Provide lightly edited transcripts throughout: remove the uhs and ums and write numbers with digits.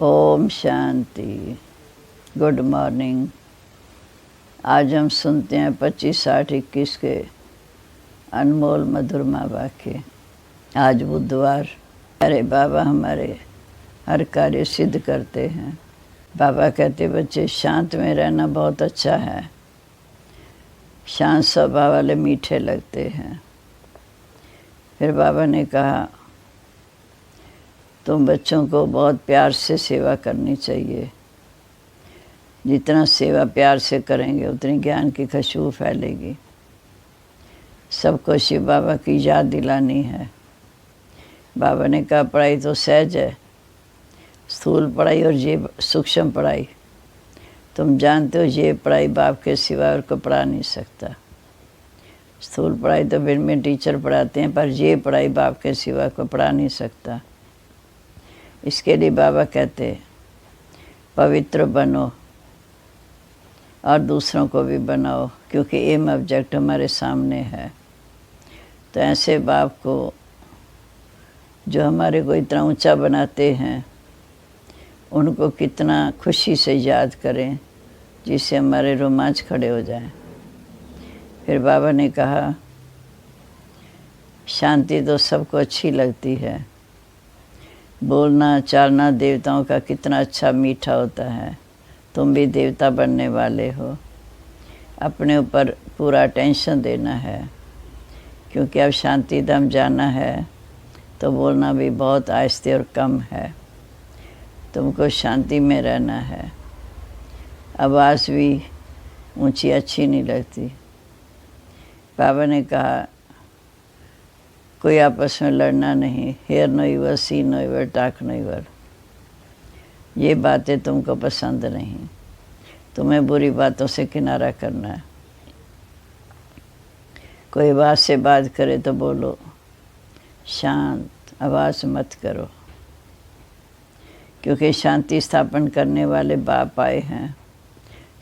Om Shanti. Good morning. आज हम सुनते हैं 25, 8, 21 के अनमोल मधुरमा वाक्य। आज बुधवार। अरे बाबा हमारे हर कार्य सिद्ध करते हैं। बाबा कहते बच्चे शांत में रहना बहुत अच्छा है। शांत स्वभाव वाले मीठे लगते हैं। फिर बाबा ने कहा तुम बच्चों को बहुत प्यार से सेवा करनी चाहिए। जितना सेवा प्यार से करेंगे उतनी ज्ञान की खुशबू फैलेगी। सबको शिव बाबा की याद दिलानी है। बाबा ने कहा पढ़ाई तो सहज है, स्थूल पढ़ाई और ये सूक्ष्म पढ़ाई। तुम जानते हो ये पढ़ाई बाप के सिवा और को पढ़ा नहीं सकता। स्थूल पढ़ाई तो बिन में टीचर पढ़ाते हैं, पर ये पढ़ाई बाप के सिवा को पढ़ा नहीं सकता। इसके लिए बाबा कहते पवित्र बनो और दूसरों को भी बनाओ, क्योंकि एम ऑब्जेक्ट हमारे सामने है। तो ऐसे बाप को जो हमारे को इतना ऊंचा बनाते हैं, उनको कितना खुशी से याद करें जिससे हमारे रोमांच खड़े हो जाएं। फिर बाबा ने कहा शांति तो सबको अच्छी लगती है। बोलना चालना देवताओं का कितना अच्छा मीठा होता है। तुम भी देवता बनने वाले हो। अपने ऊपर पूरा टेंशन देना है, क्योंकि अब शांति धाम जाना है तो बोलना भी बहुत आहिस्ते और कम है। तुमको शांति में रहना है। आवाज़ भी ऊंची अच्छी नहीं लगती। बाबा ने कहा कोई आपस में लड़ना नहीं। Hear no your, see no your, talk no your. ये बातें तुमको पसंद नहीं। तुम्हें बुरी बातों से किनारा करना है। कोई बात से बात करे तो बोलो, शांत, आवाज़ मत करो, क्योंकि शांति स्थापन करने वाले बाप आए हैं।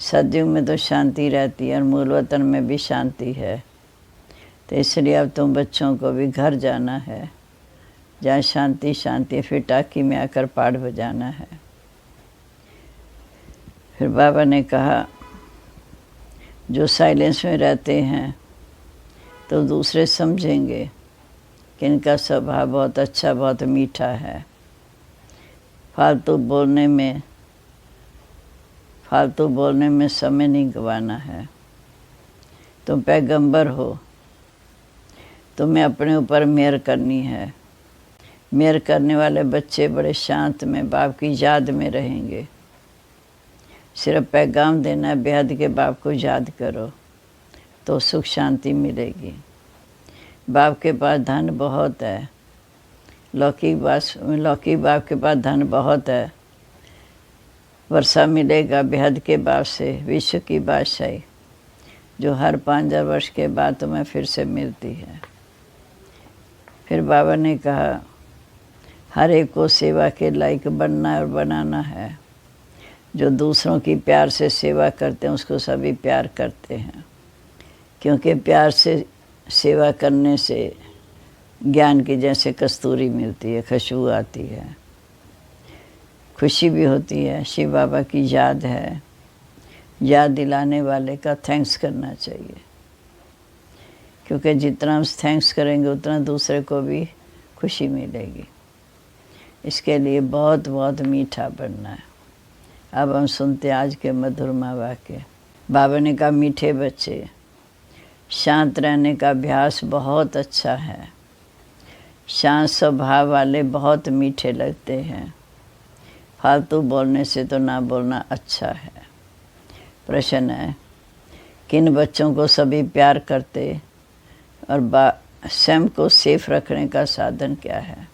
सतयुग में तो शांति रहती है और मूल वतन में भी शांति है। तो इसलिए अब तुम बच्चों को भी घर जाना है जहाँ शांति शांति, फिर टाकी में आकर पाठ बजाना है। फिर बाबा ने कहा जो साइलेंस में रहते हैं तो दूसरे समझेंगे कि इनका स्वभाव बहुत अच्छा, बहुत मीठा है। फालतू बोलने में समय नहीं गंवाना है। तुम पैगंबर हो, तुम्हें अपने ऊपर मेहर करनी है। मेहर करने वाले बच्चे बड़े शांत में बाप की याद में रहेंगे। सिर्फ पैगाम देना है, बेहद के बाप को याद करो तो सुख शांति मिलेगी। बाप के पास धन बहुत है। लौकिक बाप के पास धन बहुत है। वर्षा मिलेगा बेहद के बाप से, विश्व की बादशाही जो हर 5000 वर्ष के बाद तुम्हें फिर से मिलती है। फिर बाबा ने कहा हर एक को सेवा के लायक बनना और बनाना है। जो दूसरों की प्यार से सेवा करते हैं उसको सभी प्यार करते हैं, क्योंकि प्यार से सेवा करने से ज्ञान की जैसे कस्तूरी मिलती है, खुशबू आती है, खुशी भी होती है। शिव बाबा की याद है। याद दिलाने वाले का थैंक्स करना चाहिए, क्योंकि जितना हम थैंक्स करेंगे उतना दूसरे को भी खुशी मिलेगी। इसके लिए बहुत बहुत मीठा बनना है। अब हम सुनते आज के मधुरमा वाक्य। बाबा ने कहा मीठे बच्चे, शांत रहने का अभ्यास बहुत अच्छा है। शांत स्वभाव वाले बहुत मीठे लगते हैं। फालतू बोलने से तो ना बोलना अच्छा है। प्रश्न है किन बच्चों को सभी प्यार करते और स्वयं को सेफ रखने का साधन क्या है?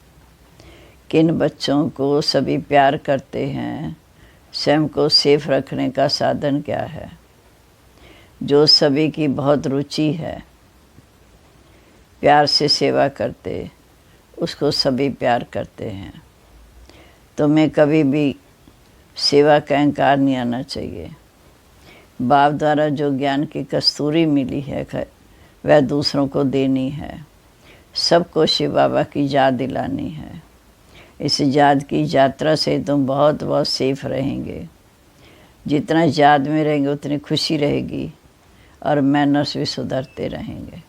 किन बच्चों को सभी प्यार करते हैं, स्वयं को सेफ रखने का साधन क्या है? जो सभी की बहुत रुचि है, प्यार से सेवा करते, उसको सभी प्यार करते हैं। तुम्हें कभी भी सेवा का अहंकार नहीं आना चाहिए। बाप द्वारा जो ज्ञान की कस्तूरी मिली है वह दूसरों को देनी है। सबको शिव बाबा की याद दिलानी है। इस याद की यात्रा से तुम बहुत बहुत सेफ रहेंगे। जितना याद में रहेंगे उतनी खुशी रहेगी और मैनर्स भी सुधरते रहेंगे।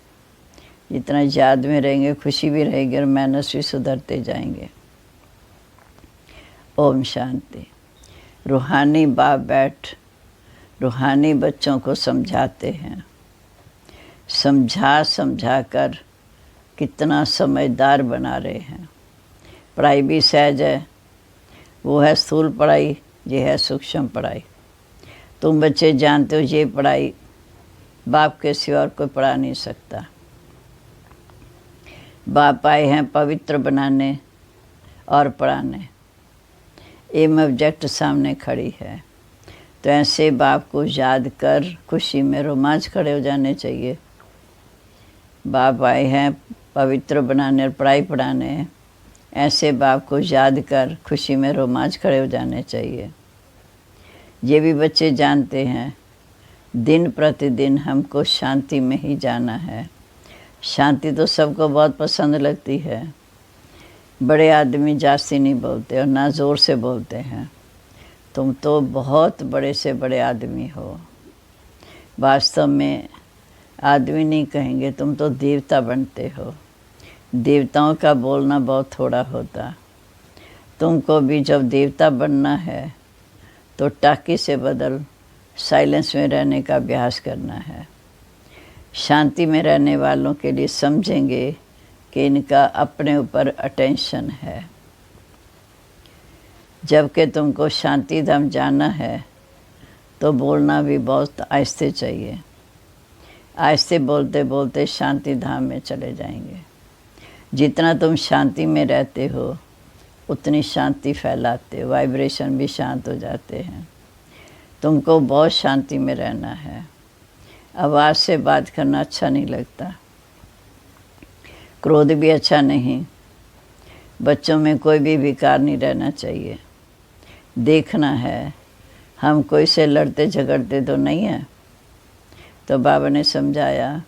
जितना याद में रहेंगे खुशी भी रहेगी और मैनर्स भी सुधरते जाएंगे। ओम शांति। रूहानी बाप बैठ रूहानी बच्चों को समझाते हैं। समझा कर कितना समझदार बना रहे हैं। पढ़ाई भी सहज है, वो है स्थूल पढ़ाई, ये है सूक्ष्म पढ़ाई। तुम बच्चे जानते हो ये पढ़ाई बाप के सिवा और कोई पढ़ा नहीं सकता। बाप आए हैं पवित्र बनाने और पढ़ाने। एम ऑब्जेक्ट सामने खड़ी है, तो ऐसे बाप को याद कर खुशी में रोमांच खड़े हो जाने चाहिए। बाप आए हैं पवित्र बनाने और पढ़ाई पढ़ाने, ऐसे बाप को याद कर खुशी में रोमांच खड़े हो जाने चाहिए। ये भी बच्चे जानते हैं दिन प्रतिदिन हमको शांति में ही जाना है। शांति तो सबको बहुत पसंद लगती है। बड़े आदमी जास्ती नहीं बोलते और ना ज़ोर से बोलते हैं। तुम तो बहुत बड़े से बड़े आदमी हो। वास्तव में आदमी नहीं कहेंगे, तुम तो देवता बनते हो। देवताओं का बोलना बहुत थोड़ा होता। तुमको भी जब देवता बनना है तो टाकी से बदल साइलेंस में रहने का अभ्यास करना है। शांति में रहने वालों के लिए समझेंगे कि इनका अपने ऊपर अटेंशन है। जबकि तुमको शांति धाम जाना है तो बोलना भी बहुत आहिस्ते चाहिए। आहिस्ते बोलते बोलते शांति धाम में चले जाएंगे। जितना तुम शांति में रहते हो उतनी शांति फैलाते हो, वाइब्रेशन भी शांत हो जाते हैं। तुमको बहुत शांति में रहना है। आवाज़ से बात करना अच्छा नहीं लगता, क्रोध भी अच्छा नहीं। बच्चों में कोई भी विकार नहीं रहना चाहिए। देखना है हम कोई से लड़ते झगड़ते तो नहीं हैं। तो बाबा ने समझाया,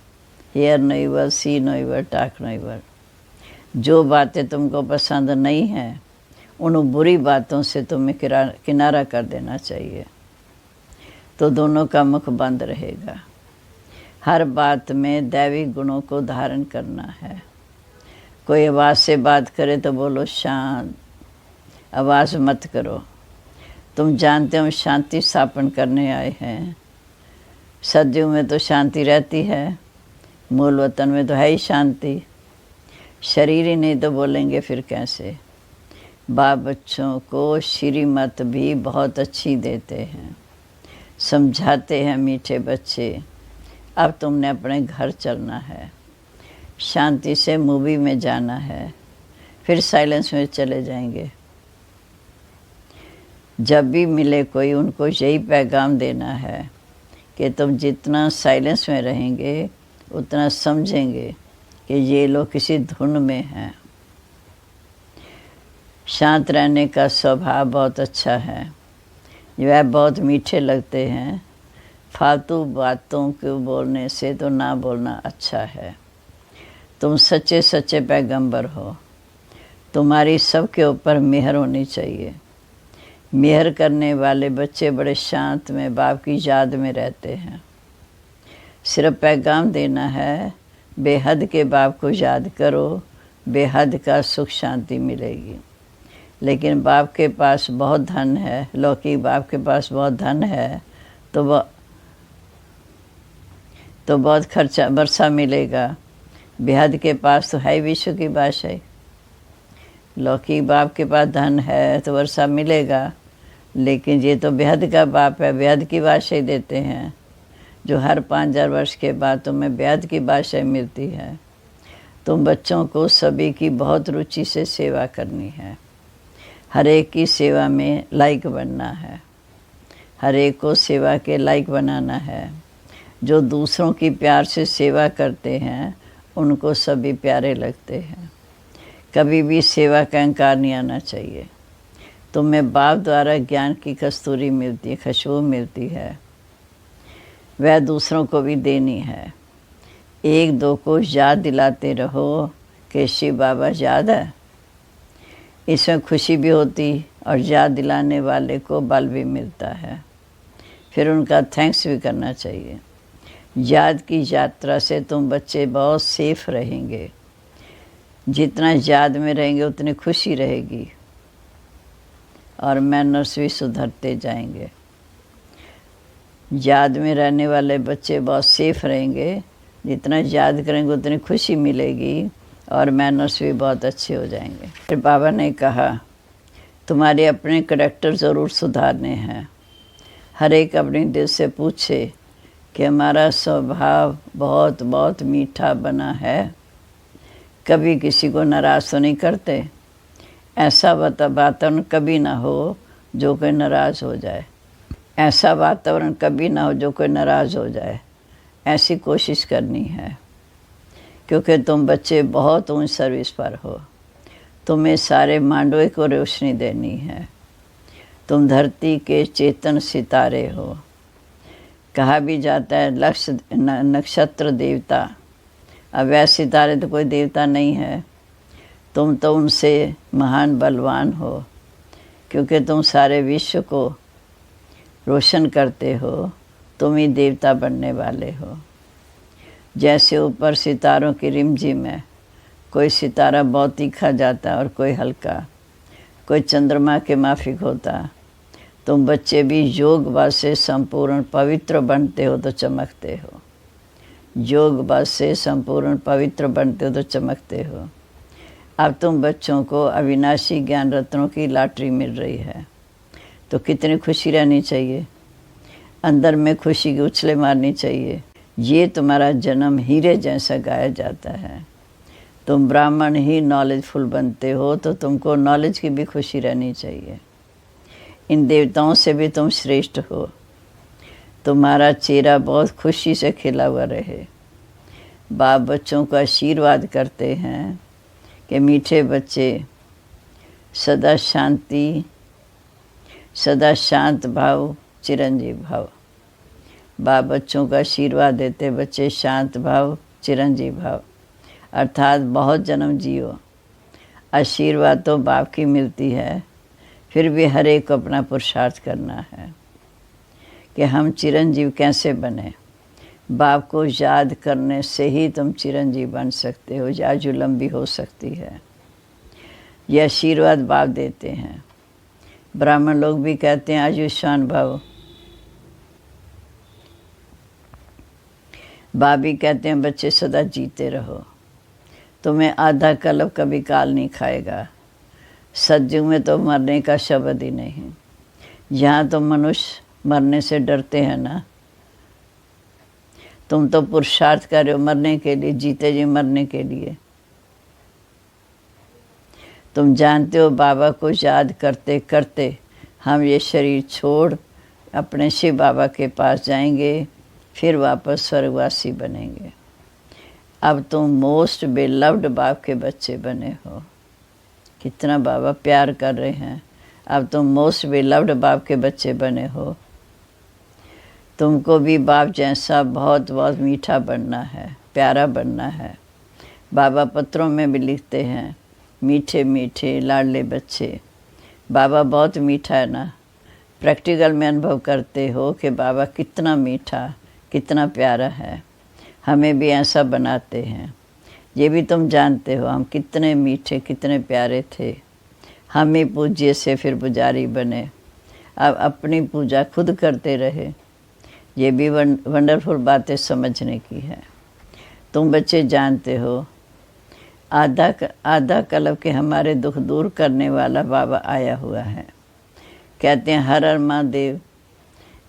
हेयर नो इवर, सी नो इवर, टाक नो इवर। जो बातें तुमको पसंद नहीं हैं उन बुरी बातों से तुम्हें किनारा कर देना चाहिए, तो दोनों का मुख बंद रहेगा। हर बात में दैवी गुणों को धारण करना है। कोई आवाज़ से बात करे तो बोलो शांत, आवाज़ मत करो। तुम जानते हो शांति स्थापन करने आए हैं। सदियों में तो शांति रहती है, मूल वतन में तो है ही शांति। शरीर ही नहीं तो बोलेंगे फिर कैसे। बाप बच्चों को श्रीमत भी बहुत अच्छी देते हैं, समझाते हैं मीठे बच्चे। अब तुमने अपने घर चलना है, शांति से मूवी में जाना है, फिर साइलेंस में चले जाएंगे। जब भी मिले कोई उनको यही पैगाम देना है कि तुम जितना साइलेंस में रहेंगे उतना समझेंगे कि ये लोग किसी धुन में हैं। शांत रहने का स्वभाव बहुत अच्छा है। वह बहुत मीठे लगते हैं। फालतू बातों को बोलने से तो ना बोलना अच्छा है। तुम सच्चे सच्चे पैगंबर हो। तुम्हारी सबके ऊपर मेहर होनी चाहिए। मेहर करने वाले बच्चे बड़े शांत में बाप की याद में रहते हैं। सिर्फ पैगाम देना है, बेहद के बाप को याद करो, बेहद का सुख शांति मिलेगी। लेकिन बाप के पास बहुत धन है, लौकिक बाप के पास बहुत धन है, तो बहुत खर्चा वर्षा मिलेगा। बेहद के पास तो है विश्व की बादशाही। लौकिक बाप के पास धन है तो वर्षा मिलेगा, लेकिन ये तो बेहद का बाप है, बेहद की बादशाही देते हैं, जो हर 5000 वर्ष के बाद तुम्हें बेहद की बादशाही मिलती है। तुम बच्चों को सभी की बहुत रुचि से सेवा करनी है। हर एक की सेवा में लायक बनना है। हर एक को सेवा के लायक बनाना है। जो दूसरों की प्यार से सेवा करते हैं उनको सभी प्यारे लगते हैं। कभी भी सेवा का अहंकार नहीं आना चाहिए। तुम्हें बाप द्वारा ज्ञान की कस्तूरी मिलती है, खुशबू मिलती है, वह दूसरों को भी देनी है। एक दो को याद दिलाते रहो कि शिव बाबा याद है। इसमें खुशी भी होती और याद दिलाने वाले को बल भी मिलता है, फिर उनका थैंक्स भी करना चाहिए। याद की यात्रा से तुम बच्चे बहुत सेफ रहेंगे। जितना याद में रहेंगे उतनी खुशी रहेगी और मैनर्स भी सुधरते जाएंगे। याद में रहने वाले बच्चे बहुत सेफ रहेंगे, जितना याद करेंगे उतनी खुशी मिलेगी और मैनर्स भी बहुत अच्छे हो जाएंगे। फिर बाबा ने कहा तुम्हारे अपने करैक्टर ज़रूर सुधारने हैं। हर एक अपने दिल से पूछे कि हमारा स्वभाव बहुत बहुत मीठा बना है, कभी किसी को नाराज़ तो नहीं करते। ऐसा वातावरण कभी ना हो जो कोई नाराज़ हो जाए, ऐसा वातावरण कभी ना हो जो कोई नाराज़ हो जाए। ऐसी कोशिश करनी है, क्योंकि तुम बच्चे बहुत ऊंच सर्विस पर हो। तुम्हें सारे मांडवे को रोशनी देनी है। तुम धरती के चेतन सितारे हो। कहा भी जाता है नक्षत्र देवता, अब वैसे सितारे तो कोई देवता नहीं है। तुम तो उनसे महान बलवान हो, क्योंकि तुम सारे विश्व को रोशन करते हो। तुम ही देवता बनने वाले हो। जैसे ऊपर सितारों की रिमझिम है, कोई सितारा बहुत तीखा जाता और कोई हल्का, कोई चंद्रमा के माफिक होता। तुम बच्चे भी योग बल से संपूर्ण पवित्र बनते हो तो चमकते हो। योग बल से संपूर्ण पवित्र बनते हो तो चमकते हो। अब तुम बच्चों को अविनाशी ज्ञान रत्नों की लॉटरी मिल रही है, तो कितनी खुशी रहनी चाहिए। अंदर में खुशी की उछले मारनी चाहिए। ये तुम्हारा जन्म हीरे जैसा गाया जाता है। तुम ब्राह्मण ही नॉलेजफुल बनते हो, तो तुमको नॉलेज की भी खुशी रहनी चाहिए। इन देवताओं से भी तुम श्रेष्ठ हो। तुम्हारा चेहरा बहुत खुशी से खिला हुआ रहे। बाप बच्चों का आशीर्वाद करते हैं कि मीठे बच्चे सदा शांति, सदा शांत भाव, चिरंजीव भाव। बाप बच्चों का आशीर्वाद देते बच्चे शांत भाव, चिरंजीव भाव, अर्थात बहुत जन्म जियो। आशीर्वाद तो बाप की मिलती है, फिर भी हर एक को अपना पुरुषार्थ करना है कि हम चिरंजीव कैसे बने। बाप को याद करने से ही तुम चिरंजीव बन सकते हो, आयु लंबी हो सकती है। यह आशीर्वाद बाप देते हैं। ब्राह्मण लोग भी कहते हैं आयुष्मान भव। बाप भी कहते हैं बच्चे सदा जीते रहो। तुम्हें आधा कल्प कभी काल नहीं खाएगा। सतयुग में तो मरने का शब्द ही नहीं। यहाँ तो मनुष्य मरने से डरते हैं ना। तुम तो पुरुषार्थ कर रहे हो मरने के लिए, जीते जी मरने के लिए। तुम जानते हो बाबा को याद करते करते हम ये शरीर छोड़ अपने शिव बाबा के पास जाएंगे, फिर वापस स्वर्गवासी बनेंगे। अब तुम मोस्ट बेलव्ड बाप के बच्चे बने हो। कितना बाबा प्यार कर रहे हैं। अब तुम मोस्ट बेलव्ड बाप के बच्चे बने हो। तुमको भी बाप जैसा बहुत बहुत मीठा बनना है, प्यारा बनना है। बाबा पत्रों में भी लिखते हैं मीठे मीठे लाडले बच्चे। बाबा बहुत मीठा है ना। प्रैक्टिकल में अनुभव करते हो कि बाबा कितना मीठा, कितना प्यारा है। हमें भी ऐसा बनाते हैं। ये भी तुम जानते हो हम कितने मीठे, कितने प्यारे थे। हम ही पूज्य से फिर पुजारी बने। अब अपनी पूजा खुद करते रहे। ये भी वंडरफुल बातें समझने की है। तुम बच्चे जानते हो आधा कल्प के हमारे दुख दूर करने वाला बाबा आया हुआ है। कहते हैं हर हर महादेव।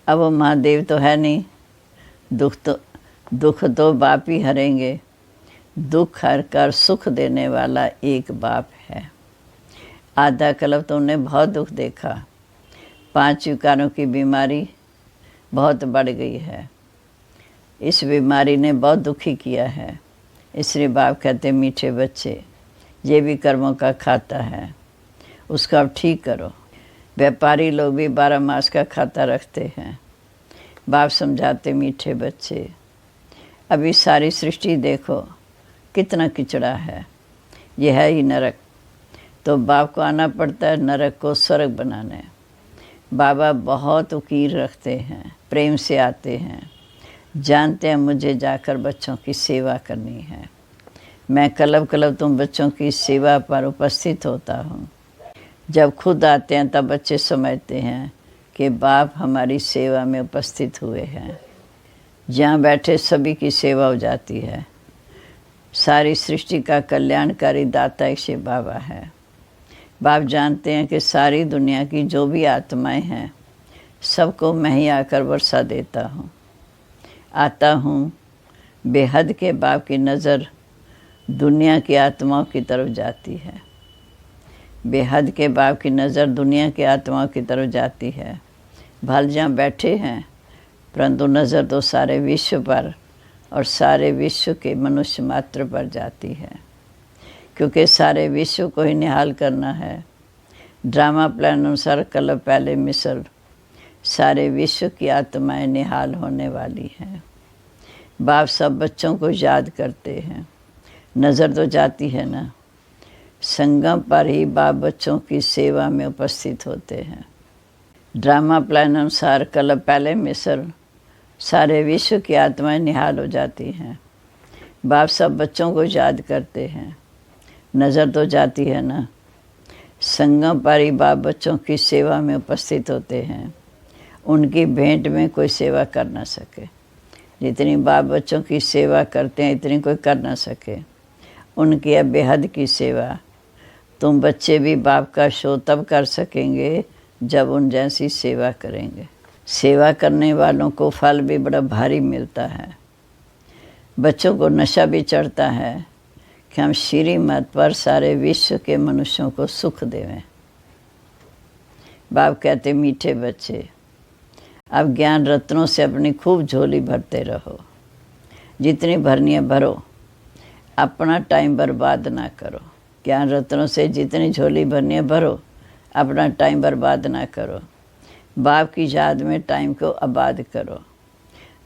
अब वो महादेव तो है नहीं। दुख तो बाप ही हरेंगे। दुख हर कर सुख देने वाला एक बाप है। आधा कल्प तुमने बहुत दुख देखा। 5 विकारों की बीमारी बहुत बढ़ गई है। इस बीमारी ने बहुत दुखी किया है। इसलिए बाप कहते मीठे बच्चे, ये भी कर्मों का खाता है, उसका अब ठीक करो। व्यापारी लोग भी 12 मास का खाता रखते हैं। बाप समझाते मीठे बच्चे, अभी सारी सृष्टि देखो कितना किचड़ा है। यह है ही नरक। तो बाप को आना पड़ता है नरक को स्वर्ग बनाने। बाबा बहुत उकीर रखते हैं, प्रेम से आते हैं, जानते हैं मुझे जाकर बच्चों की सेवा करनी है। मैं कलब कलब तुम बच्चों की सेवा पर उपस्थित होता हूँ। जब खुद आते हैं तब बच्चे समझते हैं कि बाप हमारी सेवा में उपस्थित हुए हैं। जहाँ बैठे सभी की सेवा हो जाती है। सारी सृष्टि का कल्याणकारी दाता एक शिव बाबा है। बाप जानते हैं कि सारी दुनिया की जो भी आत्माएं हैं सबको मैं ही आकर वर्षा देता हूँ। आता हूँ, बेहद के बाप की नज़र दुनिया की आत्माओं की तरफ जाती है। बेहद के बाप की नज़र दुनिया की आत्माओं की तरफ जाती है। भल जहाँ बैठे हैं, परंतु नज़र तो सारे विश्व पर और सारे विश्व के मनुष्य मात्र पर जाती है, क्योंकि सारे विश्व को ही निहाल करना है। ड्रामा प्लान अनुसार कल पहले मिसल सारे विश्व की आत्माएं निहाल होने वाली हैं। बाप सब बच्चों को याद करते हैं, नज़र तो जाती है ना। संगम पर ही बाप बच्चों की सेवा में उपस्थित होते हैं। ड्रामा प्लान अनुसार कल पहले मिसल सारे विश्व की आत्माएं निहाल हो जाती हैं। बाप सब बच्चों को याद करते हैं, नज़र तो जाती है ना। संगम पर ही बाप बच्चों की सेवा में उपस्थित होते हैं। उनकी भेंट में कोई सेवा कर ना सके। जितनी बाप बच्चों की सेवा करते हैं इतनी कोई कर ना सके। उनकी है बेहद की सेवा। तुम बच्चे भी बाप का शो तब कर सकेंगे जब उन जैसी सेवा करेंगे। सेवा करने वालों को फल भी बड़ा भारी मिलता है। बच्चों को नशा भी चढ़ता है कि हम श्रीमत पर सारे विश्व के मनुष्यों को सुख देवें। बाप कहते मीठे बच्चे, अब ज्ञान रत्नों से अपनी खूब झोली भरते रहो। जितनी भरनी है भरो, अपना टाइम बर्बाद ना करो। ज्ञान रत्नों से जितनी झोली भरनी है भरो, अपना टाइम बर्बाद ना करो। बाप की याद में टाइम को आबाद करो।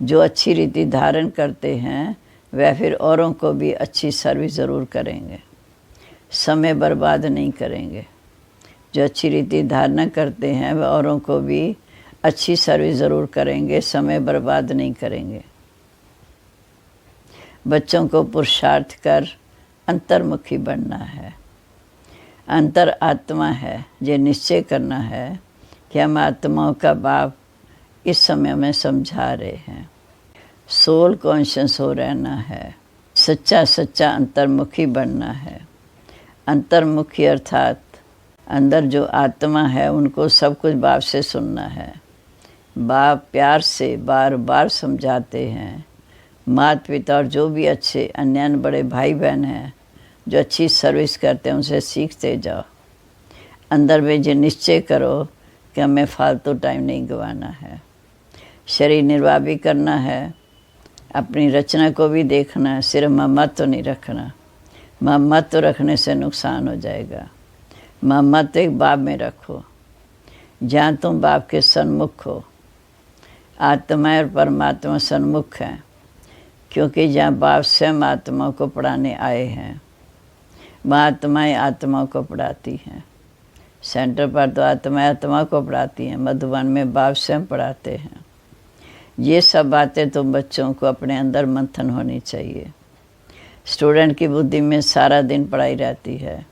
जो अच्छी रीति धारण करते हैं वह फिर औरों को भी अच्छी सर्विस ज़रूर करेंगे, समय बर्बाद नहीं करेंगे। जो अच्छी रीति धारणा करते हैं वह औरों को भी अच्छी सर्विस ज़रूर करेंगे, समय बर्बाद नहीं करेंगे। बच्चों को पुरुषार्थ कर अंतर्मुखी बनना है। अंतर आत्मा है, ये निश्चय करना है कि हम आत्माओं का बाप इस समय में समझा रहे हैं। सोल कॉन्शियस हो रहना है, सच्चा सच्चा अंतर्मुखी बनना है। अंतर्मुखी अर्थात अंदर जो आत्मा है उनको सब कुछ बाप से सुनना है। बाप प्यार से बार बार समझाते हैं। माता पिता और जो भी अच्छे अन्य बड़े भाई बहन हैं जो अच्छी सर्विस करते हैं उनसे सीखते जाओ। अंदर में जो निश्चय करो कि हमें फालतू टाइम नहीं गंवाना है। शरीर निर्वाह भी करना है, अपनी रचना को भी देखना है। सिर्फ ममत्व तो नहीं रखना। ममत्व तो रखने से नुकसान हो जाएगा। ममत्व एक बाप में रखो, जहाँ तुम बाप के सन्मुख हो। आत्मा और परमात्मा सन्मुख हैं, क्योंकि जहाँ बाप स्वयं आत्माओं को पढ़ाने आए हैं, वहाँ आत्माएँ आत्माओं को पढ़ाती हैं। सेंटर पर तो आत्माएँ आत्माओं को पढ़ाती हैं, मधुबन में बाप स्वयं पढ़ाते हैं। ये सब बातें तुम बच्चों को अपने अंदर मंथन होनी चाहिए। स्टूडेंट की बुद्धि में सारा दिन पढ़ाई रहती है,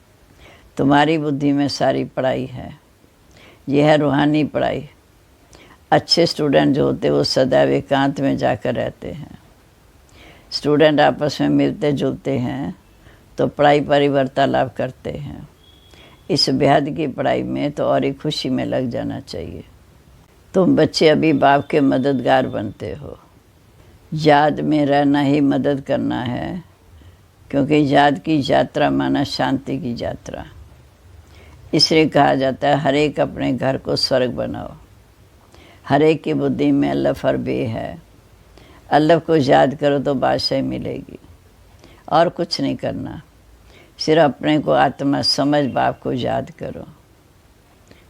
तुम्हारी बुद्धि में सारी पढ़ाई है। यह है रूहानी पढ़ाई। अच्छे स्टूडेंट जो होते वो सदैव एकांत में जाकर रहते हैं। स्टूडेंट आपस में मिलते जुलते हैं तो पढ़ाई पर वार्तालाप करते हैं। इस बेहद की पढ़ाई में तो और ही खुशी में लग जाना चाहिए। तुम बच्चे अभी बाप के मददगार बनते हो। याद में रहना ही मदद करना है, क्योंकि याद की यात्रा माना शांति की यात्रा। इसलिए कहा जाता है हर एक अपने घर को स्वर्ग बनाओ। हर एक की बुद्धि में अल्लाह फरबे है। अल्लाह को याद करो तो बादशाही मिलेगी। और कुछ नहीं करना, सिर्फ अपने को आत्मा समझ बाप को याद करो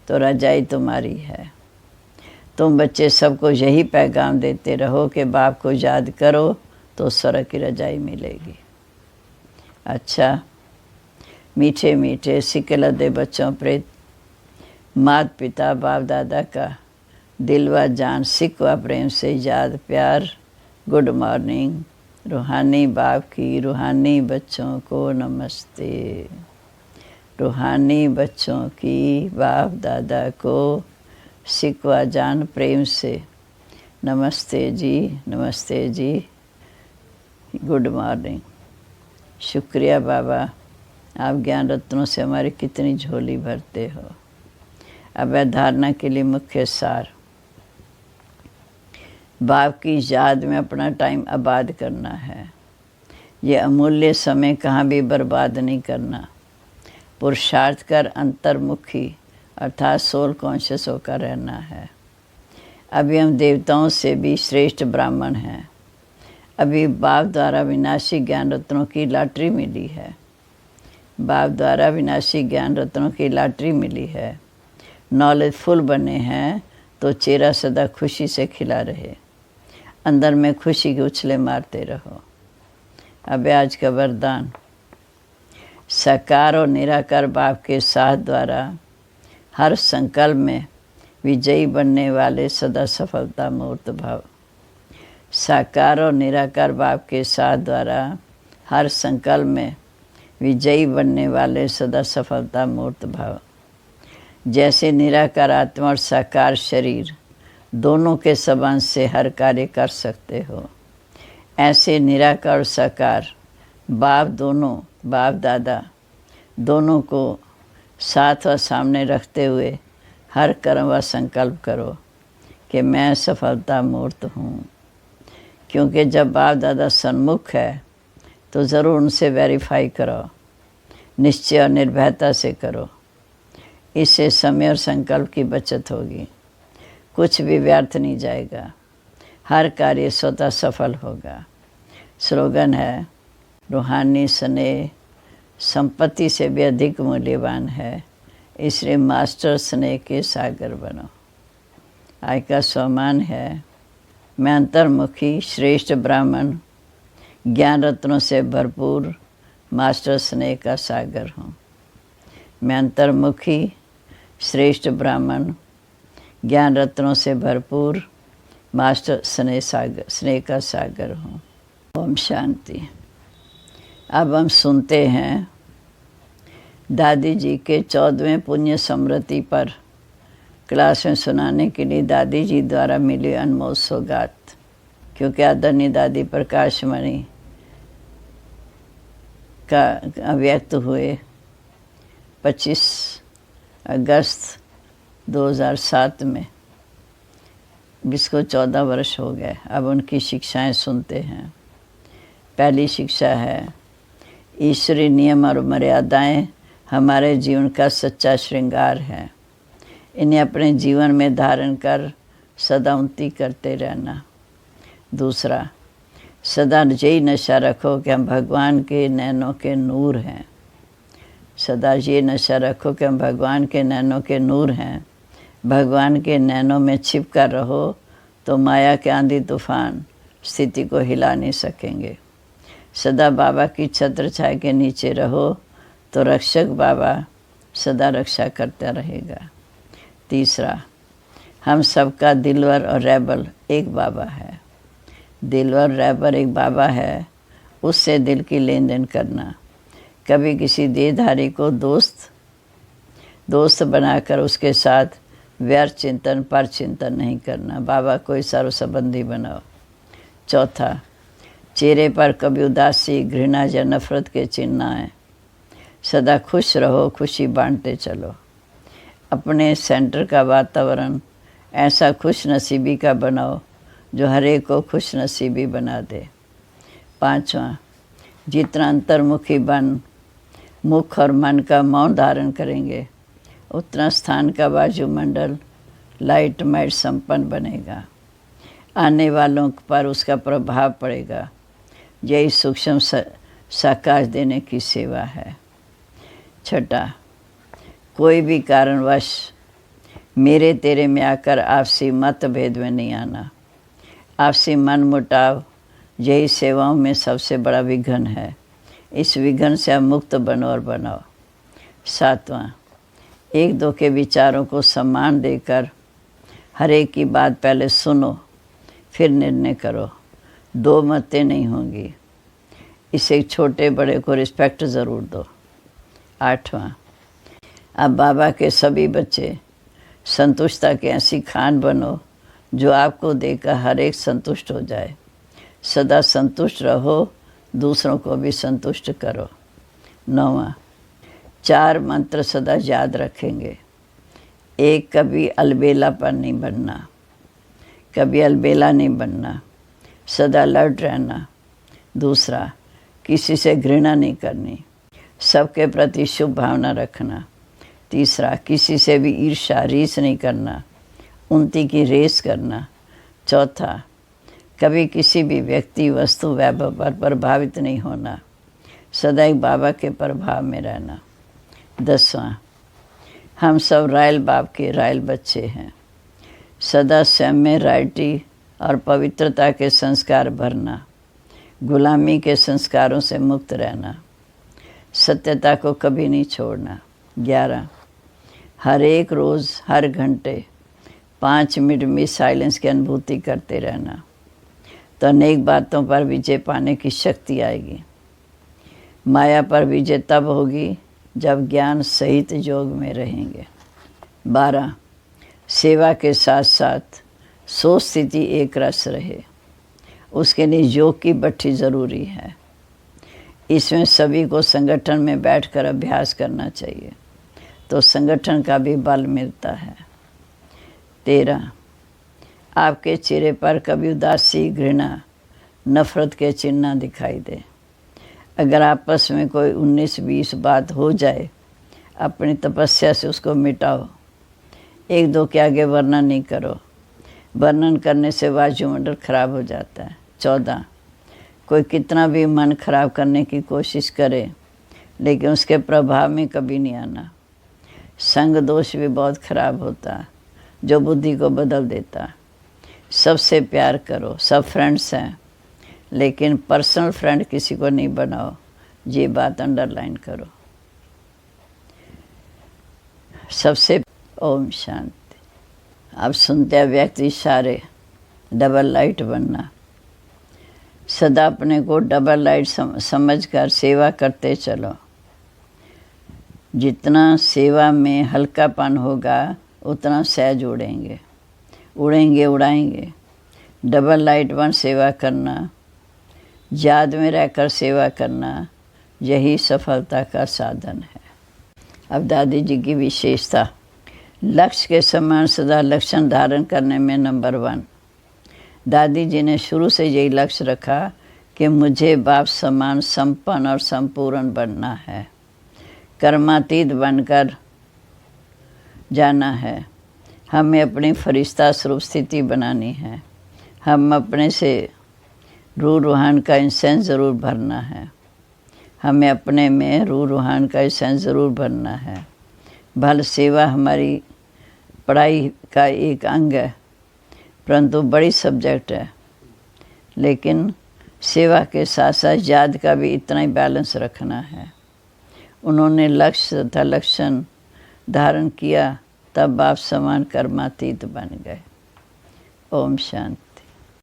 तो रजाई तुम्हारी है। तुम बच्चे सबको यही पैगाम देते रहो कि बाप को याद करो तो स्वर्ग की रजाई मिलेगी। अच्छा, मीठे मीठे सिक्के लदे बच्चों प्रेत माता पिता बाप दादा का दिल व जान सिक व प्रेम से याद प्यार। Good morning. रूहानी बाप की रूहानी बच्चों को नमस्ते। रूहानी बच्चों की बाप दादा को सिक व जान प्रेम से नमस्ते जी, नमस्ते जी, गुड मॉर्निंग। शुक्रिया बाबा, आप ज्ञान रत्नों से हमारी कितनी झोली भरते हो। अब धारणा के लिए मुख्य सार। बाप की याद में अपना टाइम आबाद करना है। ये अमूल्य समय कहाँ भी बर्बाद नहीं करना। पुरुषार्थ कर अंतर्मुखी अर्थात सोल कॉन्शियस होकर रहना है। अभी हम देवताओं से भी श्रेष्ठ ब्राह्मण हैं। अभी बाप द्वारा विनाशी ज्ञान रत्नों की लॉटरी मिली है। बाप द्वारा विनाशी ज्ञान रत्नों की लॉटरी मिली है। नॉलेजफुल बने हैं तो चेहरा सदा खुशी से खिला रहे। अंदर में खुशी के उछले मारते रहो। अब आज का वरदान। साकार और निराकार बाप के साथ द्वारा हर संकल्प में विजयी बनने वाले सदा सफलता मूर्त भाव। साकार और निराकार बाप के साथ द्वारा हर संकल्प में विजयी बनने वाले सदा सफलता मूर्त भाव। जैसे निराकार आत्मा और साकार शरीर दोनों के संबंध से हर कार्य कर सकते हो, ऐसे निराकार और साकार बाप दोनों, बाप दादा दोनों को साथ व सामने रखते हुए हर कर्म व संकल्प करो कि मैं सफलता मूर्त हूँ। क्योंकि जब बाप दादा सन्मुख है तो ज़रूर उनसे वेरीफाई करो, निश्चय और निर्भयता से करो। इससे समय और संकल्प की बचत होगी। कुछ भी व्यर्थ नहीं जाएगा। हर कार्य स्वतः सफल होगा। स्लोगन है, रूहानी स्नेह संपत्ति से भी अधिक मूल्यवान है, इसलिए मास्टर स्नेह के सागर बनो। आज का स्वमान है, मैं अंतर्मुखी श्रेष्ठ ब्राह्मण ज्ञान रत्नों से भरपूर मास्टर स्नेह का सागर हूँ। मैं अंतर्मुखी श्रेष्ठ ब्राह्मण ज्ञान रत्नों से भरपूर मास्टर स्नेह का सागर हूँ। ओम शांति। अब हम सुनते हैं दादी जी के 14वें पुण्य स्मृति पर क्लास में सुनाने के लिए दादी जी द्वारा मिली अनमोल सौगात। क्योंकि आदरणीय दादी प्रकाशमणि का व्यक्त हुए 25 अगस्त 2007 में, जिसको 14 वर्ष हो गए। अब उनकी शिक्षाएं सुनते हैं। पहली शिक्षा है, ईश्वरीय नियम और मर्यादाएं हमारे जीवन का सच्चा श्रृंगार है। इन्हें अपने जीवन में धारण कर सदा उन्नति करते रहना। दूसरा, सदा यही नशा रखो कि हम भगवान के नैनों के नूर हैं। सदा ये नशा रखो कि हम भगवान के नैनों के नूर हैं। भगवान के नैनों में छिप कर रहो तो माया के आंधी तूफान स्थिति को हिला नहीं सकेंगे। सदा बाबा की छत्र छाया के नीचे रहो तो रक्षक बाबा सदा रक्षा करता रहेगा। तीसरा, हम सबका दिलवर और रैबर एक बाबा है। दिलवर रैबर एक बाबा है, उससे दिल की लेन देन करना। कभी किसी देहधारी को दोस्त बनाकर उसके साथ व्यर्थ चिंतन पर चिंतन नहीं करना। बाबा कोई सर्व संबंधी बनाओ। चौथा, चेहरे पर कभी उदासी, घृणा या नफरत के चिन्ह न आए। सदा खुश रहो, खुशी बांटते चलो। अपने सेंटर का वातावरण ऐसा खुश नसीबी का बनाओ जो हर एक को खुश नसीबी बना दे। पांचवा, जितना अंतर्मुखी बन मुख और मन का मौन धारण करेंगे, उतना स्थान का वायुमंडल लाइट माइट संपन्न बनेगा। आने वालों पर उसका प्रभाव पड़ेगा। यही सूक्ष्म साकाश देने की सेवा है। छठा, कोई भी कारणवश मेरे तेरे में आकर आपसी मतभेद में नहीं आना। आपसी मन मुटाव यही सेवाओं में सबसे बड़ा विघ्न है। इस विघ्न से आप मुक्त बनो और बनाओ। 7वां, एक दो के विचारों को सम्मान देकर हर एक की बात पहले सुनो फिर निर्णय करो। दो मतें नहीं होंगी। इसे छोटे बड़े को रिस्पेक्ट ज़रूर दो। 8वां, अब बाबा के सभी बच्चे संतुष्टता के ऐसी खान बनो जो आपको देकर हर एक संतुष्ट हो जाए। सदा संतुष्ट रहो, दूसरों को भी संतुष्ट करो। 9वां, 4 मंत्र सदा याद रखेंगे। एक, कभी अलबेला पर नहीं बनना, कभी अलबेला नहीं बनना, सदा अलर्ट रहना। दूसरा, किसी से घृणा नहीं करनी, सबके प्रति शुभ भावना रखना। तीसरा, किसी से भी ईर्ष्या रीस नहीं करना, उन्नति की रेस करना। चौथा, कभी किसी भी व्यक्ति वस्तु वैभव पर प्रभावित नहीं होना, सदैव बाबा के प्रभाव में रहना। 10वां, हम सब रायल बाप के रायल बच्चे हैं। सदा स्वयं में रायटी और पवित्रता के संस्कार भरना, गुलामी के संस्कारों से मुक्त रहना, सत्यता को कभी नहीं छोड़ना। 11, हर एक रोज़ हर घंटे 5 मिनट में साइलेंस की अनुभूति करते रहना, तो अनेक बातों पर विजय पाने की शक्ति आएगी। माया पर विजय तब होगी जब ज्ञान सहित योग में रहेंगे। 12, सेवा के साथ साथ सोच स्थिति एक रस रहे, उसके लिए योग की भट्ठी ज़रूरी है। इसमें सभी को संगठन में बैठकर अभ्यास करना चाहिए, तो संगठन का भी बल मिलता है। 13, आपके चेहरे पर कभी उदासी, घृणा, नफरत के चिन्ह ना दिखाई दे। अगर आपस में कोई 19-20 बात हो जाए, अपनी तपस्या से उसको मिटाओ। एक दो के आगे वर्णन नहीं करो, वर्णन करने से वायुमंडल खराब हो जाता है। 14, कोई कितना भी मन खराब करने की कोशिश करे, लेकिन उसके प्रभाव में कभी नहीं आना। संग दोष भी बहुत खराब होता, जो बुद्धि को बदल देता। सबसे प्यार करो, सब फ्रेंड्स हैं, लेकिन पर्सनल फ्रेंड किसी को नहीं बनाओ। ये बात अंडरलाइन करो। सबसे ओम शांति। अब सुनते व्यक्ति इशारे, डबल लाइट बनना। सदा अपने को डबल लाइट समझकर सेवा करते चलो। जितना सेवा में हल्कापन होगा उतना सहज उड़ेंगे, उड़ेंगे उड़ाएंगे। डबल लाइट बन सेवा करना, याद में रहकर सेवा करना, यही सफलता का साधन है। अब दादी जी की विशेषता, लक्ष्य के समान सदा लक्षण धारण करने में नंबर 1। दादी जी ने शुरू से यही लक्ष्य रखा कि मुझे बाप समान संपन्न और संपूर्ण बनना है, कर्मातीत बनकर जाना है। हमें अपनी फरिश्ता स्वरूप स्थिति बनानी है। हम अपने से रूह रूहान का इंसेंस ज़रूर भरना है। हमें अपने में रूह रूहान का इंसेंस ज़रूर भरना है। भल सेवा हमारी पढ़ाई का एक अंग है, परंतु बड़ी सब्जेक्ट है। लेकिन सेवा के साथ साथ याद का भी इतना ही बैलेंस रखना है। उन्होंने लक्ष्य तथा लक्षण धारण किया, तब आप समान कर्मातीत बन गए। ओम शांति।